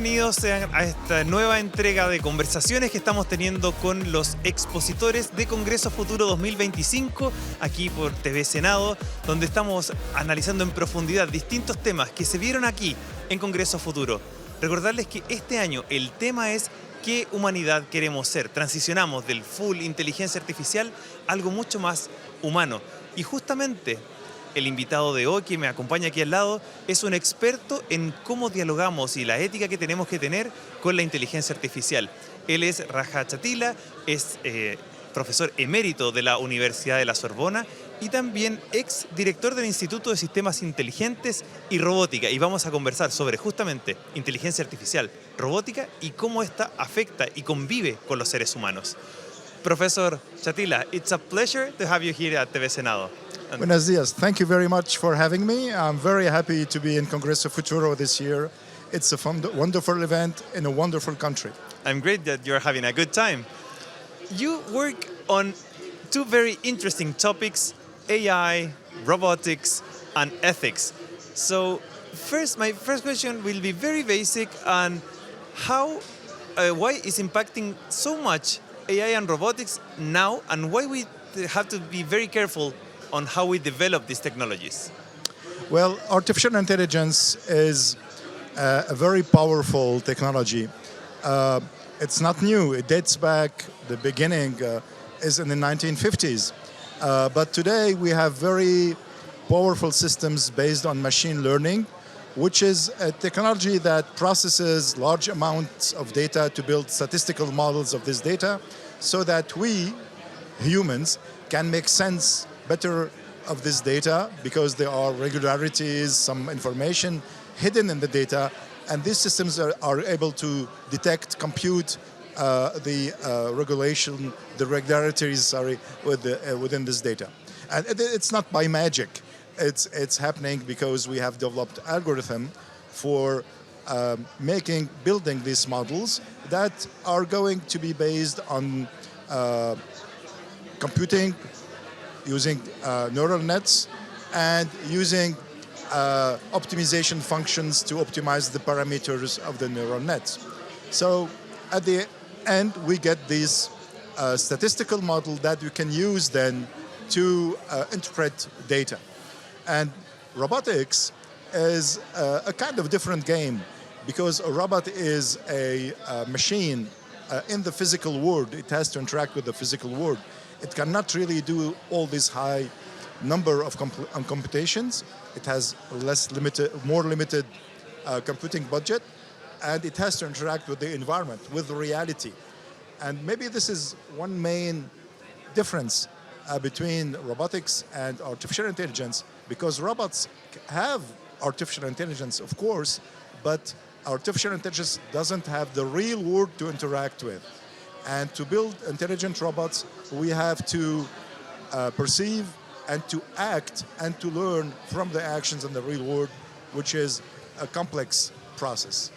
bienvenidos sean a esta nueva entrega de conversaciones que estamos teniendo con los expositores de Congreso Futuro 2025 aquí por TV Senado, donde estamos analizando en profundidad distintos temas que se vieron aquí en Congreso Futuro. Recordarles que este año el tema es ¿qué humanidad queremos ser? Transicionamos del full inteligencia artificial a algo mucho más humano. Y justamente el invitado de hoy que me acompaña aquí al lado es un experto en cómo dialogamos y la ética que tenemos que tener con la inteligencia artificial. Él es Raja Chatila, es profesor emérito de la Universidad de la Sorbona y también ex director del Instituto de Sistemas Inteligentes y Robótica. Y vamos a conversar sobre justamente inteligencia artificial, robótica y cómo esta afecta y convive con los seres humanos. Profesor Chatila, it's a pleasure to have you here at TV Senado. Buenos días. Thank you very much for having me. I'm very happy to be in Congreso Futuro this year. It's a wonderful event in a wonderful country. I'm great that you're having a good time. You work on two very interesting topics, AI, robotics, and ethics. So my first question will be very basic on why is impacting so much AI and robotics now, and why we have to be very careful on how we develop these technologies. Well, artificial intelligence is a very powerful technology. It's not new. It dates back, the beginning is in the 1950s. But today we have very powerful systems based on machine learning, which is a technology that processes large amounts of data to build statistical models of this data so that we, humans, can make sense better of this data because there are regularities, some information hidden in the data, and these systems are able to detect, compute the regularities within this data. And it's not by magic. It's happening because we have developed algorithm for building these models that are going to be based on computing, using neural nets, and using optimization functions to optimize the parameters of the neural nets. So at the end, we get this statistical model that you can use then to interpret data. And robotics is a kind of different game because a robot is a machine in the physical world. It has to interact with the physical world. It cannot really do all this high number of computations. It has more limited computing budget, and it has to interact with the environment, with reality. And maybe this is one main difference between robotics and artificial intelligence, because robots have artificial intelligence, of course, but artificial intelligence doesn't have the real world to interact with. And to build intelligent robots, we have to perceive and to act and to learn from the actions in the real world, which is a complex process.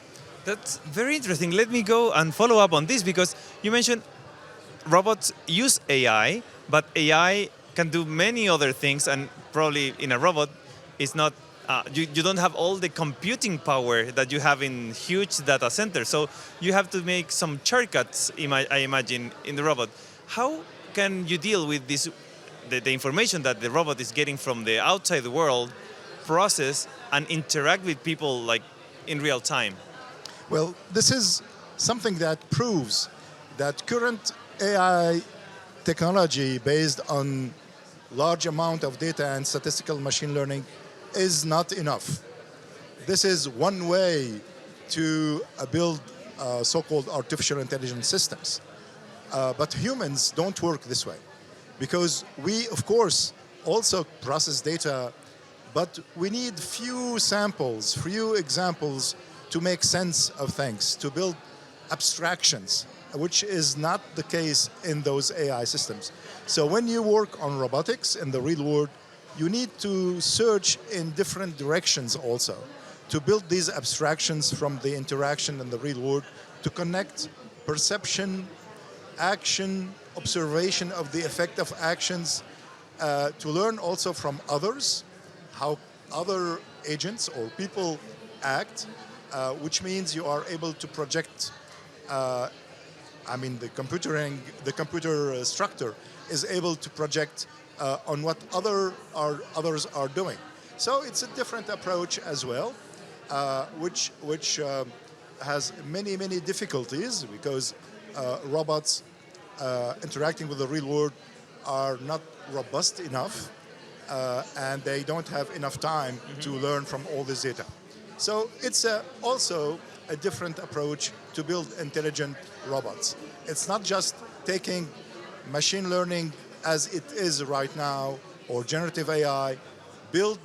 That's very interesting. Let me go and follow up on this because you mentioned robots use AI, but AI can do many other things, and probably in a robot, it's not. You don't have all the computing power that you have in huge data centers. So you have to make some shortcuts, I imagine, in the robot. How can you deal with this, the information that the robot is getting from the outside world, process and interact with people like in real time? Well, this is something that proves that current AI technology based on large amount of data and statistical machine learning is not enough. This is one way to build so-called artificial intelligence systems. But humans don't work this way because we, of course, also process data, but we need few samples, few examples to make sense of things, to build abstractions, which is not the case in those AI systems. So when you work on robotics in the real world, you need to search in different directions also to build these abstractions from the interaction in the real world to connect perception, action, observation of the effect of actions, to learn also from others, how other agents or people act, which means you are able to project. The computer structure is able to project on what others are doing. So it's a different approach as well, which has many difficulties because robots interacting with the real world are not robust enough, and they don't have enough time to learn from all this data. So it's also a different approach to build intelligent robots. It's not just taking machine learning as it is right now or generative AI, build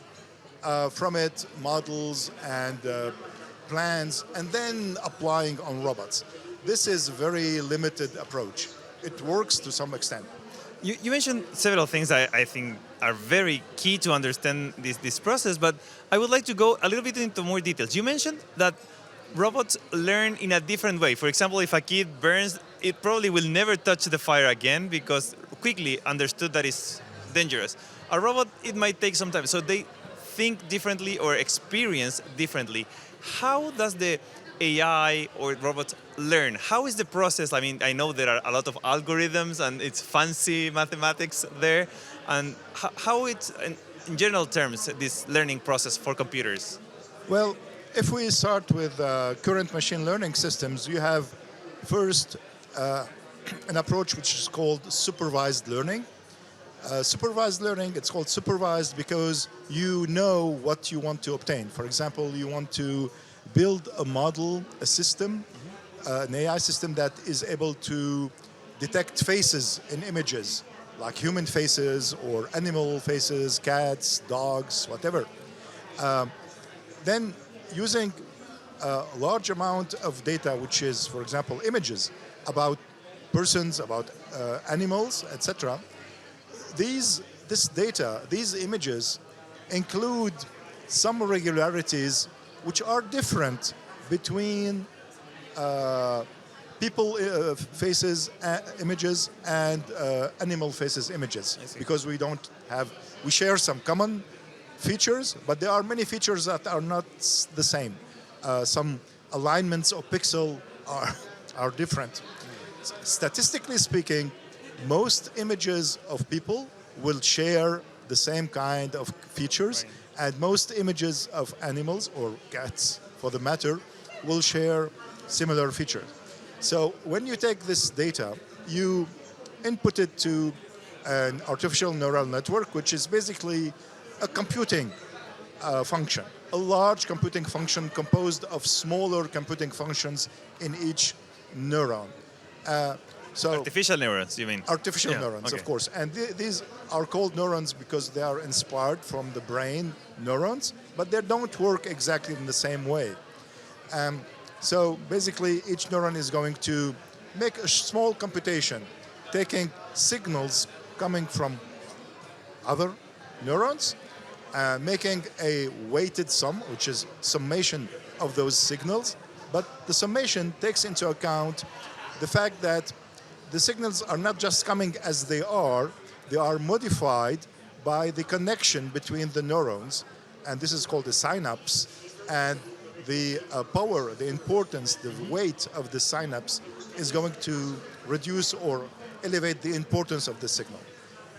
from it models and plans, and then applying on robots. This is a very limited approach. It works to some extent. You mentioned several things I think are very key to understand this process, but I would like to go a little bit into more details. You mentioned that robots learn in a different way. For example, if a kid burns, it probably will never touch the fire again because quickly understood that it's dangerous. A robot, it might take some time. So they think differently or experience differently. How does the AI or robots learn? How is the process? I mean, I know there are a lot of algorithms and it's fancy mathematics there. And how it's, in general terms, this learning process for computers? Well, if we start with current machine learning systems, you have first an approach which is called supervised learning. Supervised learning, it's called supervised because you know what you want to obtain. For example, you want to build a model, a system, an AI system that is able to detect faces in images, like human faces or animal faces, cats, dogs, whatever. Then using a large amount of data, which is, for example, images about persons, about animals, etc. This data, these images include some irregularities which are different between people faces images and animal faces images, because we share some common features, but there are many features that are not the same. Some alignments of pixel are different. Statistically speaking, most images of people will share the same kind of features, and most images of animals or cats, for the matter, will share similar features. So when you take this data, you input it to an artificial neural network, which is basically a computing function, a large computing function composed of smaller computing functions in each neuron. Artificial neurons, you mean? Artificial neurons, of course. And these are called neurons because they are inspired from the brain neurons, but they don't work exactly in the same way. So basically, each neuron is going to make a small computation, taking signals coming from other neurons, making a weighted sum, which is summation of those signals. But the summation takes into account the fact that the signals are not just coming as they are modified by the connection between the neurons, and this is called the synapse, and the power, the importance, the weight of the synapse is going to reduce or elevate the importance of the signal.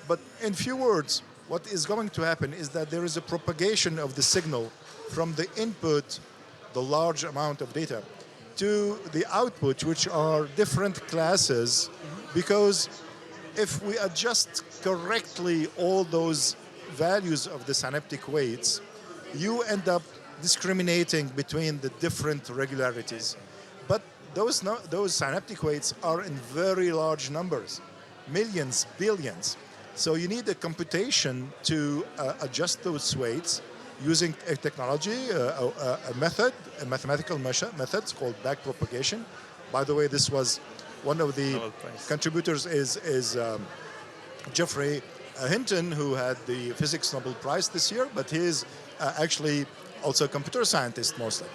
But in few words, what is going to happen is that there is a propagation of the signal from the input, the large amount of data, to the output, which are different classes, because if we adjust correctly all those values of the synaptic weights, you end up discriminating between the different regularities. But those synaptic weights are in very large numbers, millions, billions. So you need a computation to adjust those weights using a technology, a mathematical method called backpropagation. By the way, this was one of the contributors is Geoffrey Hinton, who had the Physics Nobel Prize this year, but he is actually also a computer scientist mostly.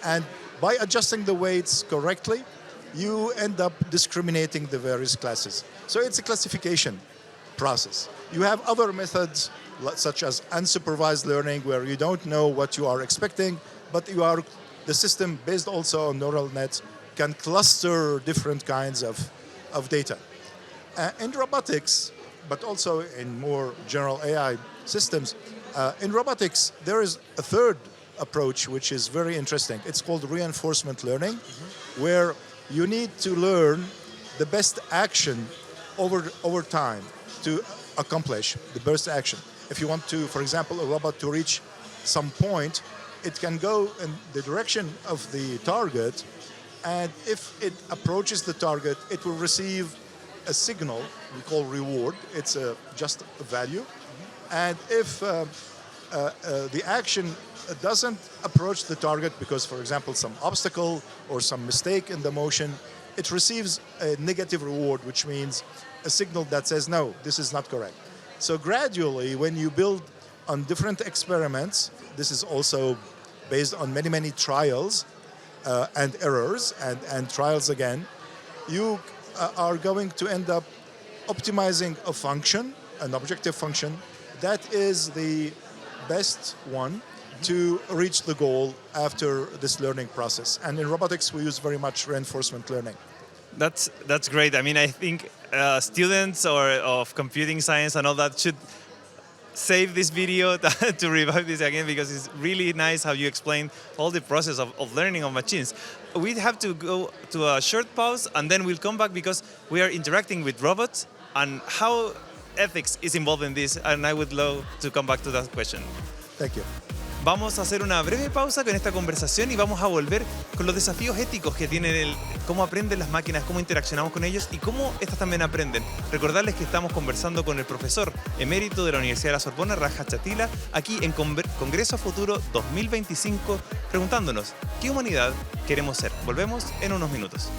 And by adjusting the weights correctly, you end up discriminating the various classes. So it's a classification process. You have other methods such as unsupervised learning, where you don't know what you are expecting, but you are the system, based also on neural nets, can cluster different kinds of data. In robotics, but also in more general AI systems, in robotics, there is a third approach which is very interesting. It's called reinforcement learning, where you need to learn the best action over time to accomplish the best action. If you want to, for example, a robot to reach some point, it can go in the direction of the target, and if it approaches the target, it will receive a signal we call reward. It's just a value. And if the action doesn't approach the target because, for example, some obstacle or some mistake in the motion, it receives a negative reward, which means a signal that says, no, this is not correct. So gradually, when you build on different experiments, this is also based on many, many trials and errors and trials again, you are going to end up optimizing a function, an objective function, that is the best one to reach the goal after this learning process. And in robotics, we use very much reinforcement learning. That's great. I mean, I think students of computing science and all that should save this video to revive this again, because it's really nice how you explain all the process of learning of machines. We have to go to a short pause and then we'll come back because we are interacting with robots and how ethics is involved in this, and I would love to come back to that question. Thank you. Vamos a hacer una breve pausa con esta conversación y vamos a volver con los desafíos éticos que tienen cómo aprenden las máquinas, cómo interaccionamos con ellos y cómo estas también aprenden. Recordarles que estamos conversando con el profesor emérito de la Universidad de la Sorbona, Raja Chatila, aquí en Congreso Futuro 2025, preguntándonos ¿qué humanidad queremos ser? Volvemos en unos minutos.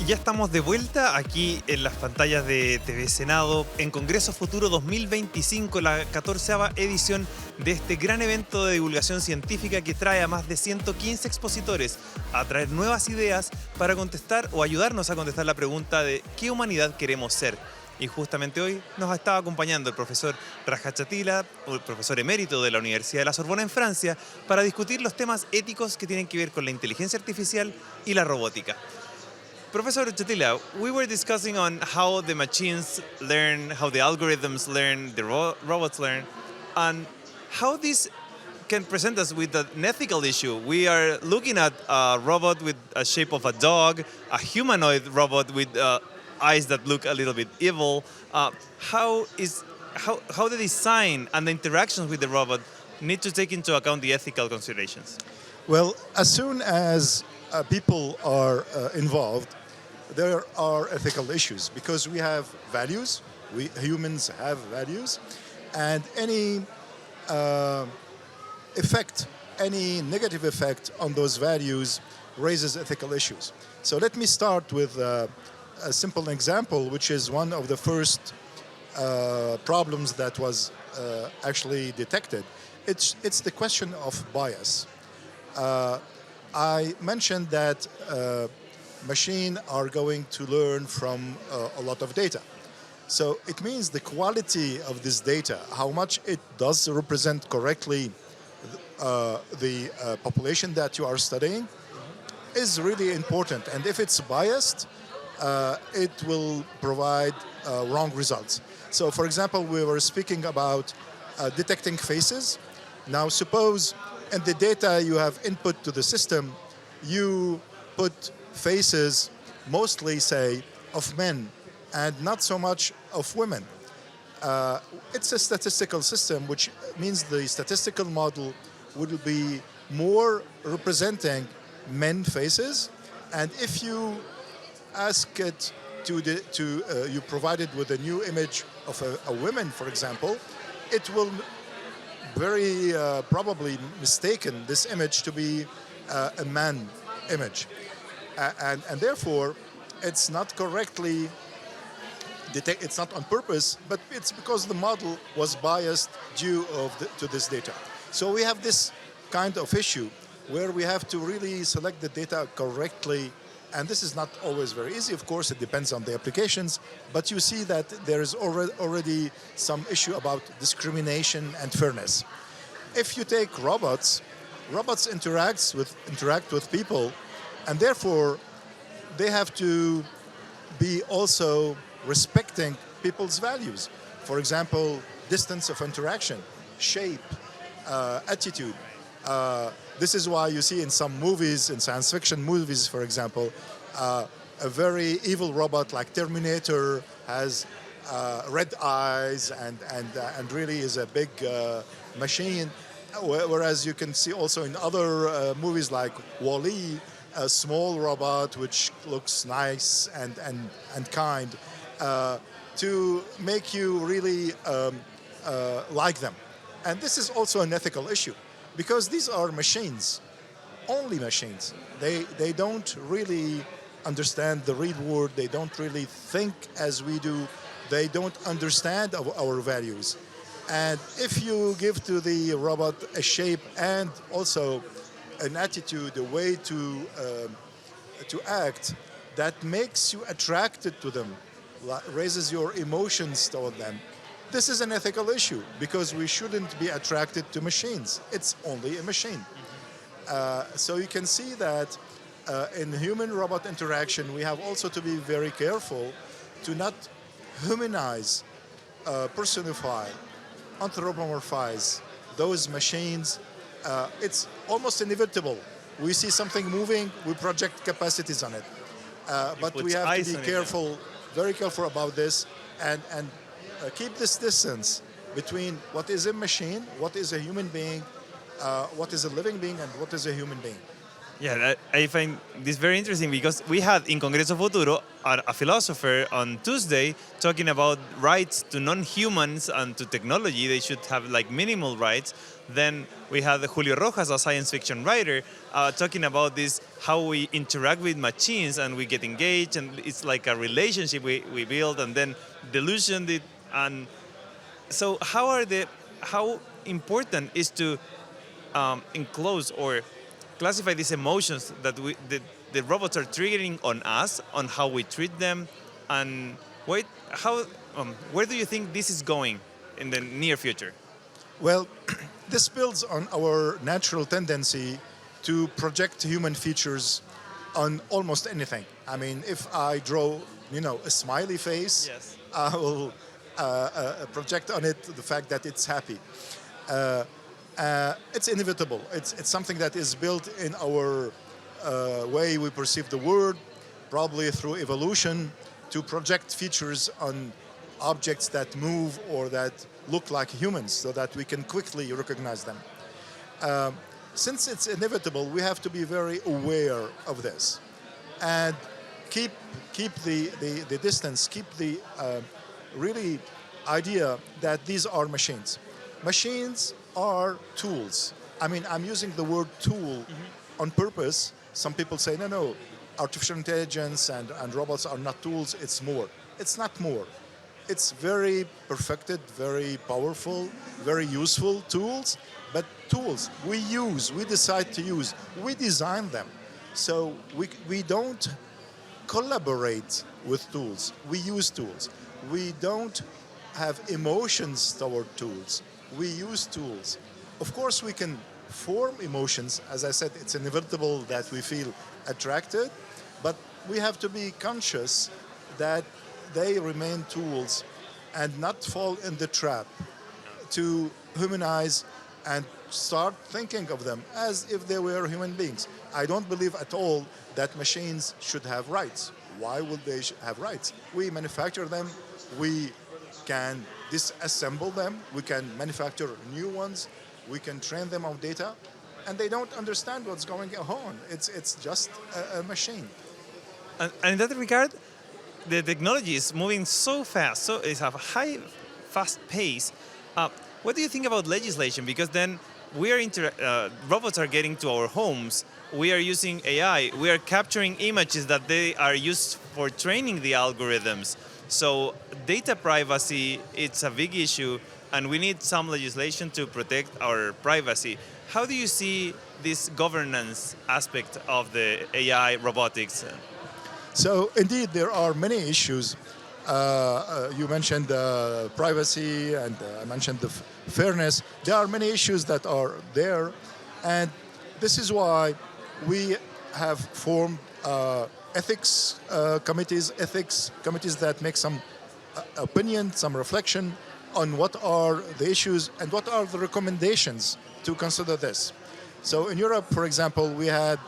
Ya estamos de vuelta aquí en las pantallas de TV Senado en Congreso Futuro 2025, la 14ª edición de este gran evento de divulgación científica que trae a más de 115 expositores a traer nuevas ideas para contestar o ayudarnos a contestar la pregunta de ¿qué humanidad queremos ser? Y justamente hoy nos estaba acompañando el profesor Raja Chatila, el profesor emérito de la Universidad de la Sorbona en Francia, para discutir los temas éticos que tienen que ver con la inteligencia artificial y la robótica. Professor Chatila, we were discussing on how the machines learn, how the algorithms learn, the robots learn, and how this can present us with an ethical issue. We are looking at a robot with a shape of a dog, a humanoid robot with eyes that look a little bit evil. How the design and the interactions with the robot need to take into account the ethical considerations? Well, as soon as people are involved, there are ethical issues because we have values. We humans have values, and any effect, any negative effect on those values raises ethical issues. So let me start with a simple example, which is one of the first problems that was actually detected. It's the question of bias. I mentioned that machines are going to learn from a lot of data. So it means the quality of this data, how much it does represent correctly the population that you are studying, is really important. And if it's biased, it will provide wrong results. So for example, we were speaking about detecting faces. Now suppose in the data you have input to the system, you put faces mostly, say, of men and not so much of women. It's a statistical system, which means the statistical model would be more representing men faces. And if you ask it you provide it with a new image of a woman, for example, it will very probably mistaken this image to be a man image. And therefore, it's not correctly It's not on purpose, but it's because the model was biased to this data. So we have this kind of issue where we have to really select the data correctly. And this is not always very easy. Of course, it depends on the applications. But you see that there is already some issue about discrimination and fairness. If you take robots, robots interact with people, and therefore they have to be also respecting people's values. For example, distance of interaction, shape, attitude. This is why you see in some movies, in science fiction movies, for example, a very evil robot like Terminator has red eyes and really is a big machine. Whereas you can see also in other movies like WALL-E, a small robot which looks nice and kind to make you really like them. And this is also an ethical issue because these are machines, only machines. They don't really understand the real world. They don't really think as we do. They don't understand our values. And if you give to the robot a shape and also an attitude, a way to act that makes you attracted to them, raises your emotions toward them, this is an ethical issue because we shouldn't be attracted to machines. It's only a machine. So you can see that in human-robot interaction, we have also to be very careful to not humanize, personify, anthropomorphize those machines. It's almost inevitable. We see something moving, we project capacities on it. But we have to be careful, very careful about this, and keep this distance between what is a machine, what is a human being, what is a living being, and what is a human being. Yeah, I find this very interesting because we had in Congreso Futuro a philosopher on Tuesday talking about rights to non-humans and to technology. They should have like minimal rights. Then we had Julio Rojas, a science fiction writer, talking about this, how we interact with machines and we get engaged, and it's like a relationship we build, and then delusion. And so how important is to enclose or classify these emotions that the robots are triggering on us, on how we treat them, and where do you think this is going in the near future? Well, this builds on our natural tendency to project human features on almost anything. I mean, if I draw, a smiley face, Yes. I will project on it the fact that it's happy. It's inevitable. It's something that is built in our way we perceive the world, probably through evolution, to project features on objects that move or that look like humans so that we can quickly recognize them. Since it's inevitable, we have to be very aware of this and keep the distance, keep the really idea that these are machines. Machines are tools. I mean, I'm using the word tool on purpose. Some people say, no, artificial intelligence and robots are not tools, it's more. It's not more. It's very perfected, very powerful, very useful tools, but tools we decide to use, we design them. So we don't collaborate with tools, we use tools. We don't have emotions toward tools. We use tools. Of course, we can form emotions. As I said, it's inevitable that we feel attracted, but we have to be conscious that they remain tools and not fall in the trap to humanize and start thinking of them as if they were human beings. I don't believe at all that machines should have rights. Why would they have rights? We manufacture them, we can disassemble them, we can manufacture new ones, we can train them on data, and they don't understand what's going on. It's just a machine. And in that regard, the technology is moving so fast, so it's a fast pace. What do you think about legislation? Because then robots are getting to our homes. We are using AI. We are capturing images that they are used for training the algorithms. So data privacy, it's a big issue, and we need some legislation to protect our privacy. How do you see this governance aspect of the AI robotics? So indeed, there are many issues. You mentioned privacy, and I mentioned the fairness. There are many issues that are there, and this is why we have formed ethics committees that make some opinion, some reflection on what are the issues and what are the recommendations to consider this. So in Europe, for example, we had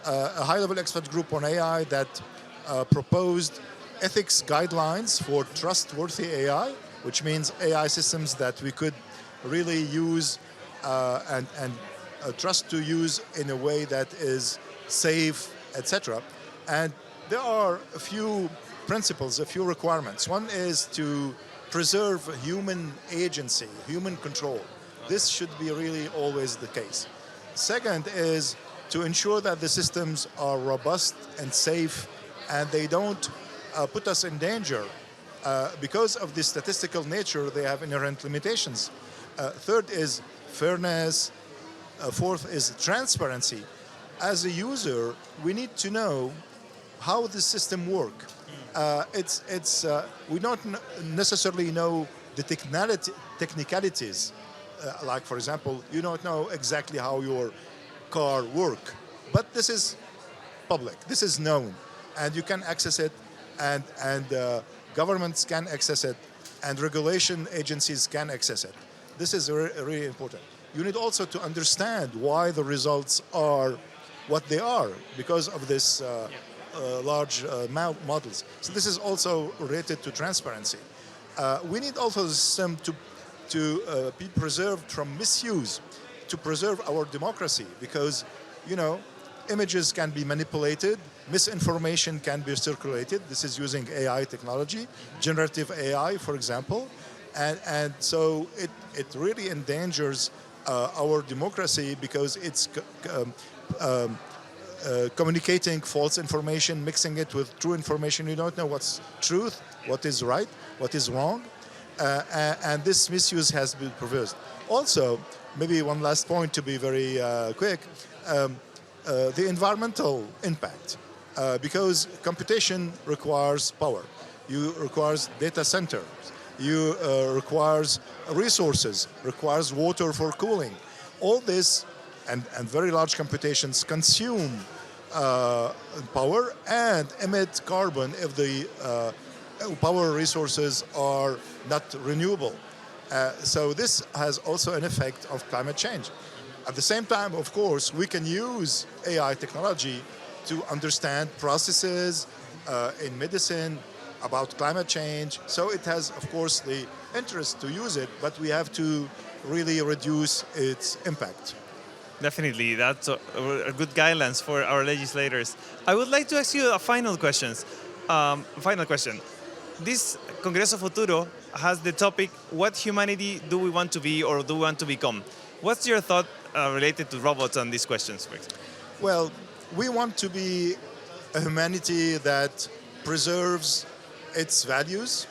a high-level expert group on AI that proposed ethics guidelines for trustworthy AI, which means AI systems that we could really use and trust to use in a way that is safe, etc. And there are a few principles, a few requirements. One is to preserve human agency, human control. This should be really always the case. Second is to ensure that the systems are robust and safe and they don't put us in danger. Because of the statistical nature, they have inherent limitations. Third is fairness. Fourth is transparency. As a user, we need to know how the system works. We don't necessarily know the technicalities. Like, for example, you don't know exactly how your car works. But this is public. This is known. And you can access it, and governments can access it, and regulation agencies can access it. This is really important. You need also to understand why the results are what they are because of this large models. So this is also related to transparency. We need also the system to be preserved from misuse, to preserve our democracy, because, you know, images can be manipulated, misinformation can be circulated. This is using AI technology, generative AI, for example. And so it really endangers our democracy because it's communicating false information, mixing it with true information. You don't know what's truth, what is right, what is wrong. And this misuse has been prevented. Also, maybe one last point to be very quick, the environmental impact. Because computation requires power. You requires data centers. You requires resources, requires water for cooling. All this and very large computations consume power and emit carbon if the power resources are not renewable. So this has also an effect of climate change. At the same time, of course, we can use AI technology to understand processes in medicine about climate change. So it has, of course, the interest to use it, but we have to really reduce its impact. Definitely, that's a good guidelines for our legislators. I would like to ask you a final question. This Congreso Futuro has the topic, what humanity do we want to be or do we want to become? What's your thought related to robots on these questions? Well, we want to be a humanity that preserves its values,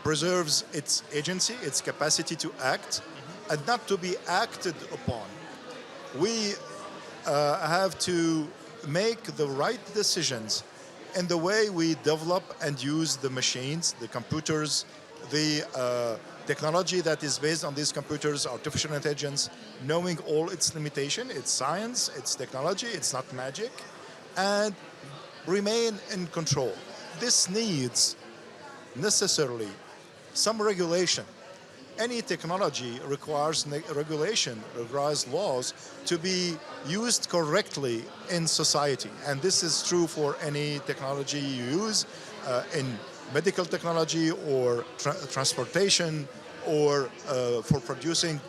preserves its agency, its capacity to act, and not to be acted upon. We have to make the right decisions in the way we develop and use the machines, the computers, the technology that is based on these computers, artificial intelligence, knowing all its limitation, it's science, it's technology, it's not magic, and remain in control. This needs necessarily some regulation. Any technology requires regulation, requires laws to be used correctly in society. And this is true for any technology you use in medical technology or transportation or for producing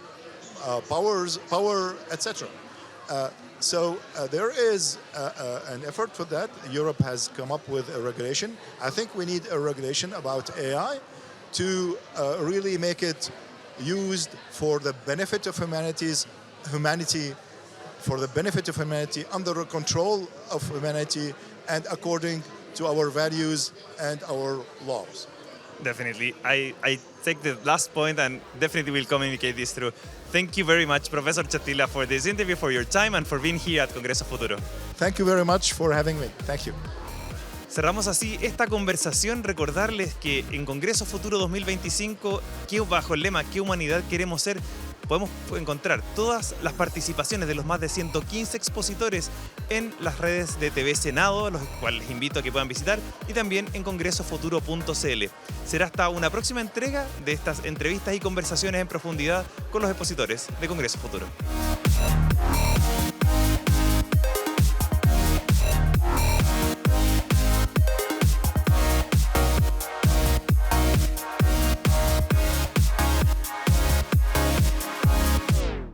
power, etc. So there is an effort for that. Europe has come up with a regulation. I think we need a regulation about AI to really make it used for the benefit of humanity, for the benefit of humanity, under the control of humanity, and according to our values and our laws. Definitely. I take the last point and definitely will communicate this through. Thank you very much, Professor Chatila, for this interview, for your time and for being here at Congreso Futuro. Thank you very much for having me. Thank you. Cerramos así esta conversación. Recordarles que en Congreso Futuro 2025, bajo el lema ¿Qué humanidad queremos ser?, podemos encontrar todas las participaciones de los más de 115 expositores en las redes de TV Senado, los cuales les invito a que puedan visitar, y también en congresofuturo.cl. Será hasta una próxima entrega de estas entrevistas y conversaciones en profundidad con los expositores de Congreso Futuro.